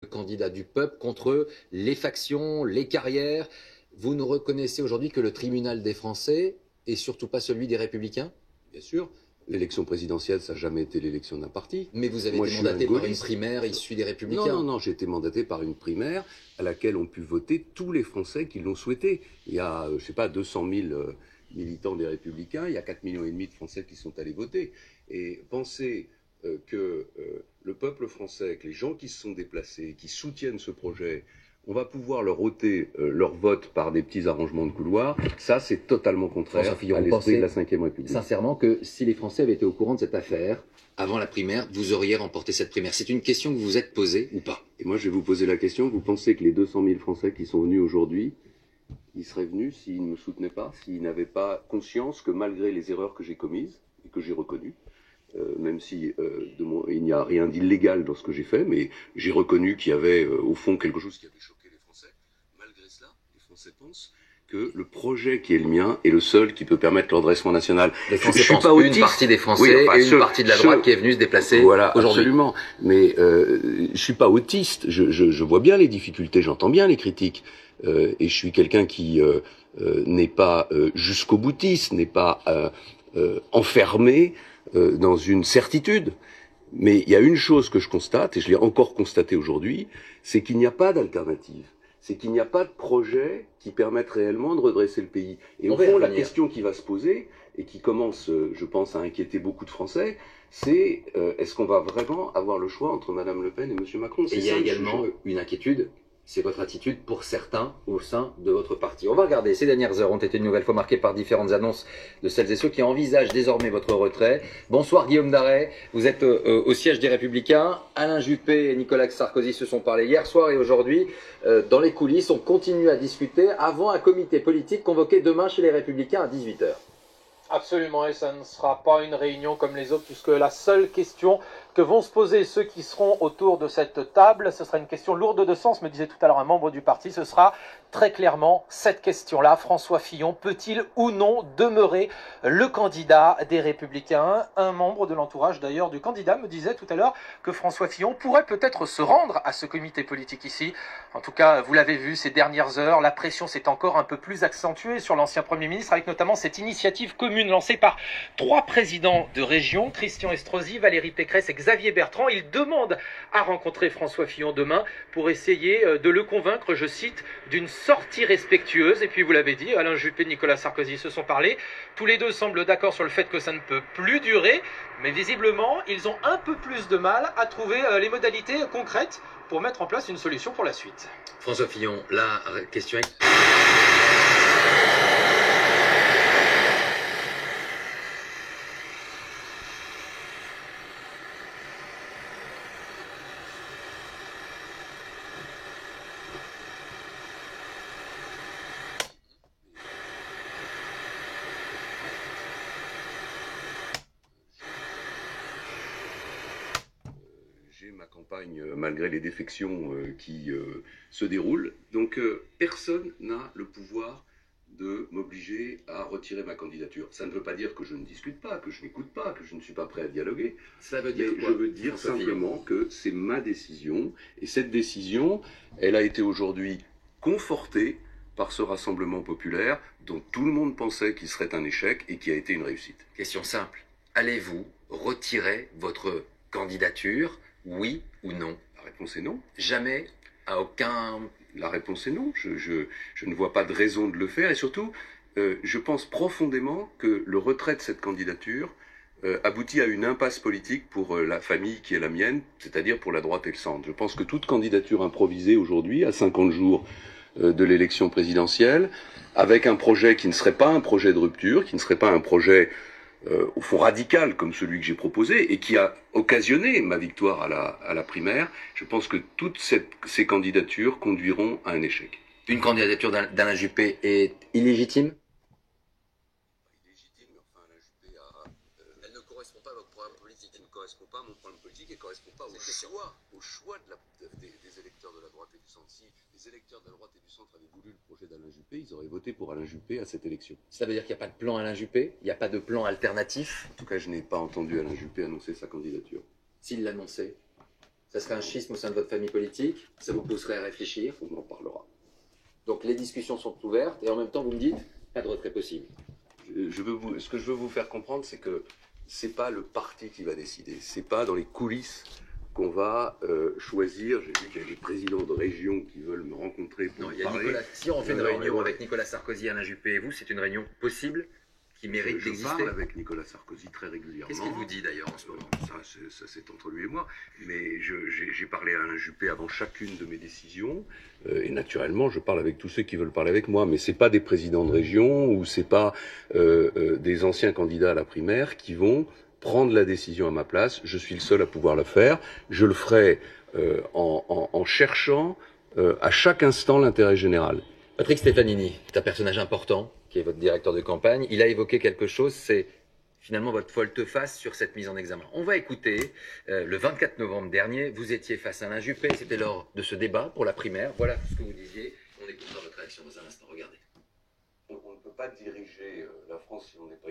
le candidat du peuple contre les factions, les carrières. Vous ne reconnaissez aujourd'hui que le tribunal des Français et surtout pas celui des Républicains? Bien sûr, l'élection présidentielle, ça n'a jamais été l'élection d'un parti. Mais vous avez été mandaté par une primaire issue des Républicains. Non, j'ai été mandaté par une primaire à laquelle ont pu voter tous les Français qui l'ont souhaité. Il y a, 200 000 militants des Républicains, il y a 4,5 millions de Français qui sont allés voter. Et penser que le peuple français, que les gens qui se sont déplacés, qui soutiennent ce projet, on va pouvoir leur ôter leur vote par des petits arrangements de couloir, ça c'est totalement contraire à l'esprit de la Ve République. Sincèrement que si les Français avaient été au courant de cette affaire, avant la primaire, vous auriez remporté cette primaire. C'est une question que vous vous êtes posée ou pas? Et moi je vais vous poser la question, vous pensez que les 200 000 Français qui sont venus aujourd'hui, ils seraient venus s'ils ne me soutenaient pas, s'ils n'avaient pas conscience que malgré les erreurs que j'ai commises et que j'ai reconnues, même si il n'y a rien d'illégal dans ce que j'ai fait, mais j'ai reconnu qu'il y avait au fond quelque chose qui avait choqué les Français. Malgré cela, les Français pensent que le projet qui est le mien est le seul qui peut permettre le redressement national. Les Français pensent une partie des Français et une partie de la droite qui est venue se déplacer voilà, aujourd'hui. Absolument. Mais je suis pas autiste. Je vois bien les difficultés, j'entends bien les critiques. Et je suis quelqu'un qui n'est pas jusqu'au boutiste, n'est pas enfermé dans une certitude. Mais il y a une chose que je constate, et je l'ai encore constaté aujourd'hui, c'est qu'il n'y a pas d'alternative. C'est qu'il n'y a pas de projet qui permette réellement de redresser le pays. Et au fond, la question qui va se poser, et qui commence, je pense, à inquiéter beaucoup de Français, c'est est-ce qu'on va vraiment avoir le choix entre Mme Le Pen et M. Macron? Et il y a également une inquiétude. C'est votre attitude pour certains au sein de votre parti. On va regarder, ces dernières heures ont été une nouvelle fois marquées par différentes annonces de celles et ceux qui envisagent désormais votre retrait. Bonsoir Guillaume Darey, vous êtes au siège des Républicains. Alain Juppé et Nicolas Sarkozy se sont parlé hier soir et aujourd'hui. Dans les coulisses, on continue à discuter avant un comité politique convoqué demain chez les Républicains à 18 h. Absolument, et ça ne sera pas une réunion comme les autres, puisque la seule question que vont se poser ceux qui seront autour de cette table, ce sera une question lourde de sens, me disait tout à l'heure un membre du parti, ce sera très clairement cette question-là. François Fillon peut-il ou non demeurer le candidat des Républicains? Un membre de l'entourage d'ailleurs du candidat me disait tout à l'heure que François Fillon pourrait peut-être se rendre à ce comité politique ici. En tout cas, vous l'avez vu ces dernières heures, la pression s'est encore un peu plus accentuée sur l'ancien Premier ministre, avec notamment cette initiative commune lancée par 3 présidents de région, Christian Estrosi, Valérie Pécresse et Xavier Bertrand. Ils demandent à rencontrer François Fillon demain pour essayer de le convaincre, je cite, d'une sortie respectueuse. Et puis vous l'avez dit, Alain Juppé et Nicolas Sarkozy se sont parlé. Tous les deux semblent d'accord sur le fait que ça ne peut plus durer, mais visiblement, ils ont un peu plus de mal à trouver les modalités concrètes pour mettre en place une solution pour la suite. François Fillon, la question est... J'ai ma campagne, malgré les défections qui se déroulent. Donc personne n'a le pouvoir de m'obliger à retirer ma candidature. Ça ne veut pas dire que je ne discute pas, que je n'écoute pas, que je ne suis pas prêt à dialoguer. Ça veut dire mais quoi, je veux dire simplement que c'est ma décision. Et cette décision, elle a été aujourd'hui confortée par ce rassemblement populaire dont tout le monde pensait qu'il serait un échec et qui a été une réussite. Question simple. Allez-vous retirer votre candidature, oui ou non? La réponse est non. Jamais, à aucun... La réponse est non. Je ne vois pas de raison de le faire. Et surtout, je pense profondément que le retrait de cette candidature aboutit à une impasse politique pour la famille qui est la mienne, c'est-à-dire pour la droite et le centre. Je pense que toute candidature improvisée aujourd'hui, à 50 jours de l'élection présidentielle, avec un projet qui ne serait pas un projet de rupture, qui ne serait pas un projet au fond radical comme celui que j'ai proposé et qui a occasionné ma victoire à la primaire, je pense que toutes ces candidatures conduiront à un échec. Une candidature d'Alain Juppé est illégitime? Illégitime, mais enfin Alain Juppé elle ne correspond pas à votre programme politique. Elle ne correspond pas à mon programme politique, elle ne correspond pas au choix des électeurs de la droite et du centre. Si les électeurs de la droite et du centre avaient voulu le projet d'Alain Juppé, ils auraient voté pour Alain Juppé à cette élection. Ça veut dire qu'il n'y a pas de plan Alain Juppé? Il n'y a pas de plan alternatif? En tout cas, je n'ai pas entendu Alain Juppé annoncer sa candidature. S'il l'annonçait? Ça serait un schisme au sein de votre famille politique? Ça vous pousserait à réfléchir? On en parlera. Donc les discussions sont ouvertes et en même temps vous me dites pas de retrait possible. Ce que je veux vous faire comprendre, c'est que c'est pas le parti qui va décider. C'est pas dans les coulisses qu'on va choisir. J'ai vu qu'il y a des présidents de région qui veulent me rencontrer pour Non, me il y a parler. Nicolas, si on fait une réunion avec Nicolas Sarkozy, Alain Juppé et vous, c'est une réunion possible qui mérite Je d'exister. parle avec Nicolas Sarkozy très régulièrement. Qu'est-ce qu'il vous dit d'ailleurs en ce moment? Ça c'est entre lui et moi. Mais j'ai parlé à Alain Juppé avant chacune de mes décisions. Et naturellement, je parle avec tous ceux qui veulent parler avec moi. Mais c'est pas des présidents de région ou c'est pas des anciens candidats à la primaire qui vont prendre la décision à ma place. Je suis le seul à pouvoir le faire. Je le ferai en cherchant à chaque instant l'intérêt général. Patrick Stefanini est un personnage important, qui est votre directeur de campagne. Il a évoqué quelque chose, c'est finalement votre volte-face sur cette mise en examen. On va écouter, le 24 novembre dernier, vous étiez face à Alain Juppé, c'était lors de ce débat pour la primaire. Voilà ce que vous disiez. On écoutera votre réaction dans un instant, regardez. On ne peut pas diriger la France si on n'est pas